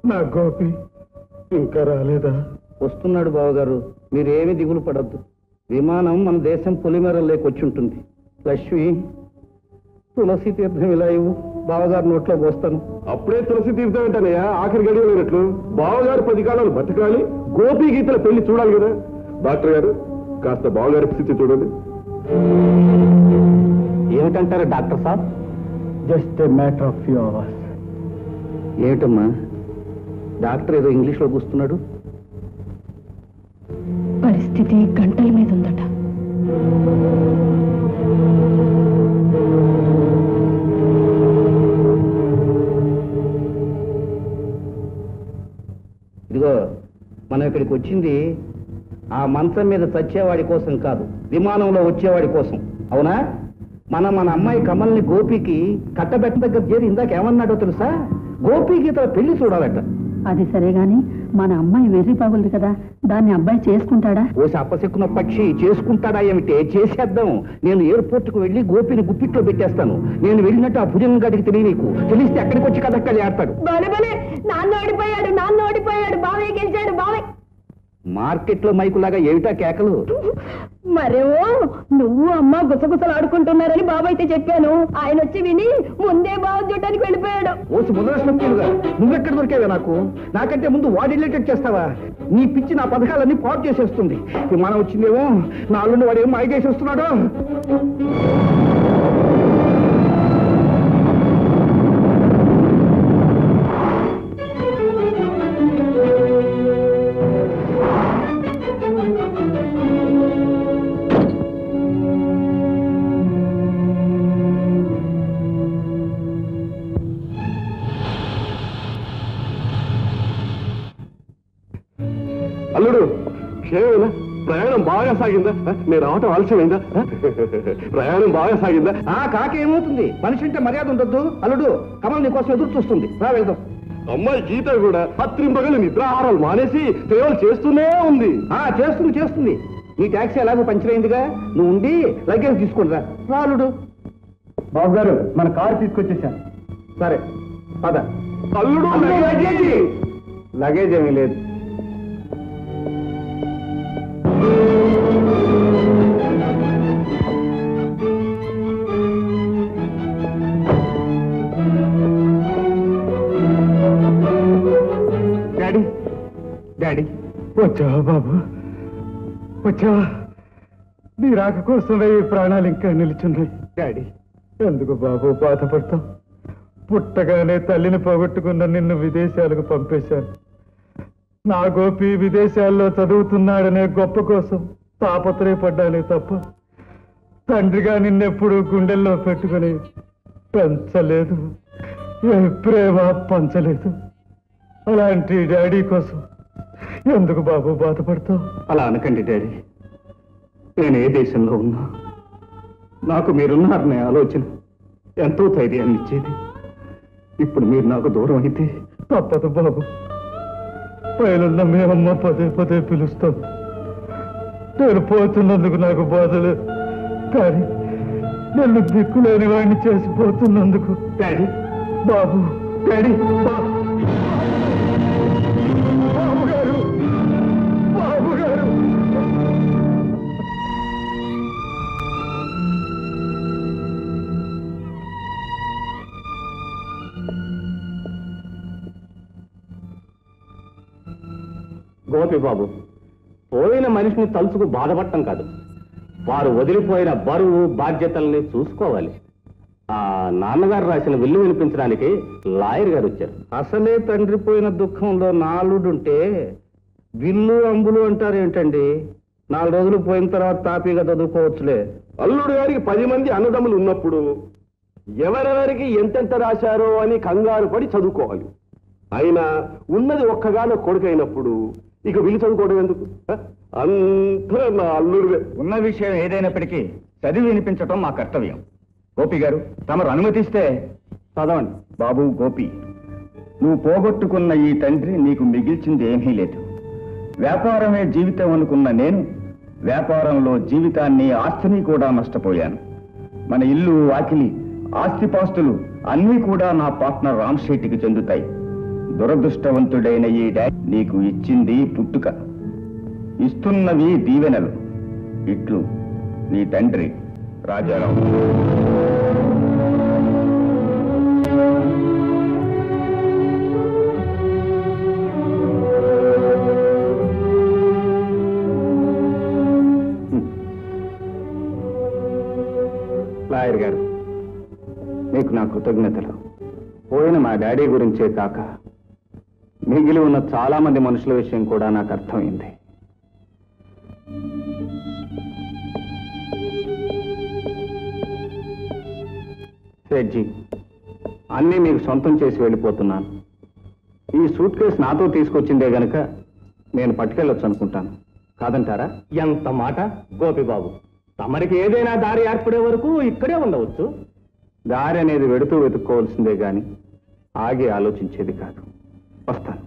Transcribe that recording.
నా గోపి ఇంకా రాలేదా? వస్తున్నాడు బావగారు, మీరేమి దిగులు పడద్దు. విమానం మన దేశం పొలిమేరలోకి వచ్చి ఉంటుంది. లక్ష్మి, తులసి తీర్థం ఇలా ఇవ్వు, బావగారు నోట్లో పోస్తాను. అప్పుడే తులసి తీర్థం ఏంటనయ్యా? ఆఖరి గడియ లేనట్లు బావగారు 10 కాలాలు బతకాలి, గోపి గీతల పెళ్లి చూడాలి కదా. డాక్టర్ గారు, కాస్త బావగారి స్థితి చూడండి. ఏమిటంటారు డాక్టర్ సాబ్? Just a matter of few hours. ఏమిటమ్మా డాక్టర్ ఏదో ఇంగ్లీష్లో కూస్తున్నాడు? పరిస్థితి గంటల మీద ఉందట. ఇదిగో, మనం ఇక్కడికి వచ్చింది ఆ మంచం మీద చచ్చేవాడి కోసం కాదు, విమానంలో వచ్చేవాడి కోసం. అవునా? మన అమ్మాయి కమల్ని గోపికి కట్టబెట్ట దగ్గర చేరి ఇందాక ఏమన్నాడో తెలుసా? గోపికి తన పెళ్లి చూడాలట. అది సరే గాని మన అమ్మాయి వెర్రి పగులుది కదా, దాన్ని అబ్బాయి చేసుకుంటాడా? ఓసి అప్పసెక్కున్న పక్షి చేసుకుంటాడా ఏమిటే? చేసేద్దాం. నేను ఎయిర్పోర్ట్ కు వెళ్లి గోపిని గుప్పిట్లో పెట్టేస్తాను. నేను వెళ్ళినట్టు ఆ భుజంగ గడికి నీకు తెలిస్తే అక్కడికి వచ్చి కథక్కడి ఆడతాడు. నాన్న ఓడిపోయాడు, బావే గెలిచాడు, బావే. మార్కెట్ లో మైకులాగా ఏమిటా కేకలు? మరేమో నువ్వు అమ్మ గుసగుసలు ఆడుకుంటున్నారని బాబాయ్తే చెప్పాను. ఆయన వచ్చి విని ముందే బావ చూడటానికి వెళ్ళిపోయాడు. ఓసి ముదరస్లుగా నువ్వెక్కడ దొరికావా? నాకంటే ముందు వాడు రిలేటెడ్ చేస్తావా? నీ పిచ్చి నా పథకాలన్నీ పాటు చేసేస్తుంది. మనం వచ్చిందేమో, నా అల్లుండి వాడు ఏమో మాయ చేసేస్తున్నాడు. అల్లుడు, క్షేమేనా? ప్రయాణం బాగా సాగిందా? నేను రావటం ఆలస్యమైందా? ప్రయాణం బాగా సాగిందా? కాకేమవుతుంది? మనిషి అంటే మర్యాద ఉండొద్దు. అల్లుడు, కమల్ నీ కోసం ఎదురు చూస్తుంది, రా వెళ్దాం. అమ్మాయి గీత కూడా రాత్రింబగలు నిద్రాహారాలు మానేసి సేవలు చేస్తూనే ఉంది. చేస్తుంది. నీ ట్యాక్సీ ఎలాగో పంచర్ అయిందిగా, నువ్వు ఉండి లగేజ్ తీసుకుని రా. అల్లుడు. బాబు గారు, మన కారు తీసుకొచ్చేసాను. సరే పద. అల్లుడు, లగేజ్ ఏమీ లేదు. డాడీ, వచ్చావా బాబు? వచ్చావా? నీ రాక కోసమే ఈ ప్రాణాలు ఇంకా నిలుచున్నాయి. డాడీ, ఎందుకు బాబు బాధపడతావు? పుట్టగానే తల్లిని పోగొట్టుకున్న నిన్ను విదేశాలకు పంపేశాను. నా గోపి విదేశాల్లో చదువుతున్నాడనే గొప్ప కోసం తాపత్రయపడ్డానే తప్ప తండ్రిగా నిన్నెప్పుడు గుండెల్లో పెట్టుకుని పెంచలేదు, ఏ ప్రేమ పంచలేదు. అలాంటి డాడీ కోసం ఎందుకు బాబు బాధపడతావు? అలా అనకండి డాడీ. నేను ఏ దేశంలో ఉన్నా నాకు మీరున్నారనే ఆలోచన ఎంతో ధైర్యాన్ని ఇచ్చేది. ఇప్పుడు మీరు నాకు దూరం అయితే తప్పదు బాబు. పైనున్న మేమమ్మ పదే పిలుస్తాం. నేను పోతున్నందుకు నాకు బాధలేదు, కానీ నన్ను దిక్కులేని వాడిని చేసిపోతున్నందుకు. డాడీ, బాబు, డాడీ, బాబు గారు. గోపి బాబు, పోయిన మనిషిని తలుచుకు బాధపడటం కాదు, వారు వదిలిపోయిన బరువు బాధ్యతల్ని చూసుకోవాలి. నాన్నగారు రాసిన విల్లు వినిపించడానికి లాయర్ గారు వచ్చారు. అసలే తండ్రి పోయిన దుఃఖంలో నాలుడుంటే విల్లు అంబులు అంటారేంటండి? 4 రోజులు పోయిన తర్వాత తాపీగా చదువుకోవచ్చులే. అల్లుడు గారికి 10 మంది అన్నదమ్ములు ఉన్నప్పుడు ఎవరెవరికి ఎంతెంత రాశారో అని కంగారు పడి చదువుకోవాలి. అయినా ఉన్నది ఒక్కగానో కొడుకైనప్పుడు ఇక విల్లు చదువుకోవడం ఎందుకు? అంతా నా అల్లుడివే. ఉన్న విషయం ఏదైనప్పటికీ చదివి వినిపించటం మా కర్తవ్యం. గోపి గారు, తమరు అనుమతిస్తే చదవండి. బాబు గోపి, నువ్వు పోగొట్టుకున్న ఈ తండ్రి నీకు మిగిల్చింది ఏమీ లేదు. వ్యాపారమే జీవితం అనుకున్న నేను వ్యాపారంలో జీవితాన్ని, ఆస్తిని కూడా నష్టపోయాను. మన ఇల్లు, వాకిలి, ఆస్తిపాస్తులు అన్నీ కూడా నా పార్ట్నర్ రామ్ శెట్టికి చెందుతాయి. దురదృష్టవంతుడైన ఈ నీకు ఇచ్చింది పుట్టుక, ఇస్తున్నవి దీవెనలు. ఇట్లు నీ తండ్రి రాజారావు. లాయర్ గారు, మీకు నా కృతజ్ఞతలు. పోయిన మా డాడీ గురించే కాక మిగిలి ఉన్న చాలా మంది మనుషుల విషయం కూడా నాకు అర్థమైంది. సేట్జీ, అన్నీ మీకు సొంతం చేసి వెళ్ళిపోతున్నాను. ఈ సూట్ కేసు నాతో తీసుకొచ్చిందే గనక నేను పట్టుకెళ్ళొచ్చు అనుకుంటాను. కాదంటారా? ఎంత మాట గోపిబాబు, తమరికి ఏదైనా దారి ఏర్పడే వరకు ఇక్కడే ఉండవచ్చు. దారి అనేది వెడుతూ వెతుక్కోవాల్సిందే గాని ఆగి ఆలోచించేది కాదు. వస్తాను.